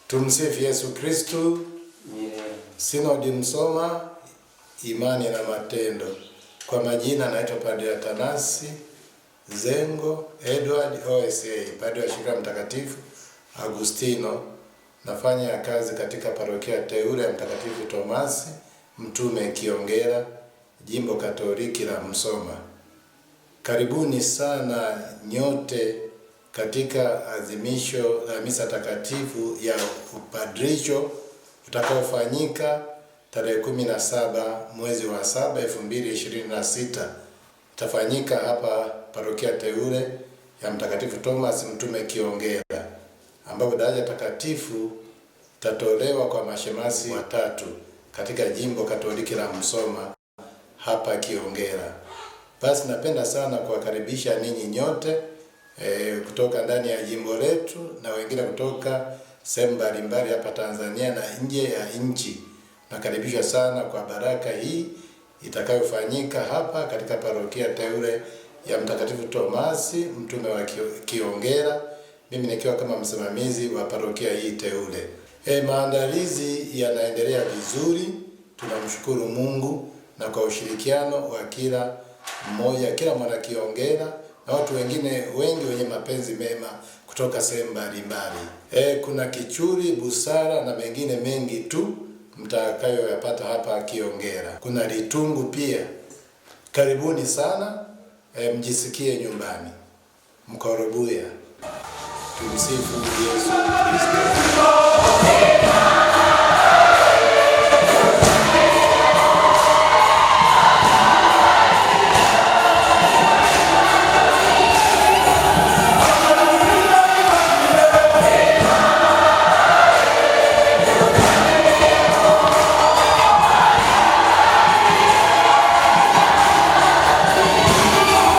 Tumsifu Yesu Kristo. Sinodi Msoma, imani na matendo. Kwa majina naitwa Padre Athanasi Zengo Edward OSA, Padre wa Shirika Mtakatifu Agustino. Nafanya kazi katika parokia teule ya Mtakatifu Tomasi Mtume Kiongera, Jimbo Katoliki la Msoma. Karibuni sana nyote katika adhimisho la misa takatifu ya upadrisho utakaofanyika tarehe 17 mwezi wa 7 2026. Itafanyika hapa parokia teule ya Mtakatifu Thomas Mtume Kiongera, ambapo daraja takatifu tatolewa kwa mashemasi watatu katika Jimbo Katoliki la Msoma hapa Kiongera. Basi napenda sana kuwakaribisha ninyi nyote kutoka ndani ya jimbo letu na wengine kutoka sehemu mbalimbali hapa Tanzania na nje ya nchi. Nakaribishwa sana kwa baraka hii itakayofanyika hapa katika parokia teule ya Mtakatifu Tomasi Mtume wa Kiongera, mimi nikiwa kama msimamizi wa parokia hii teule. Maandalizi yanaendelea vizuri, tunamshukuru Mungu, na kwa ushirikiano wa kila mmoja, kila mwana Kiongera na watu wengine wengi wenye mapenzi mema kutoka sehemu mbalimbali. Kuna kichuri, busara na mengine mengi tu mtakayoyapata hapa Kiongera. Kuna litungu pia. Karibuni sana, mjisikie nyumbani. Mkorobuya. Tumsifu Yesu Kristo.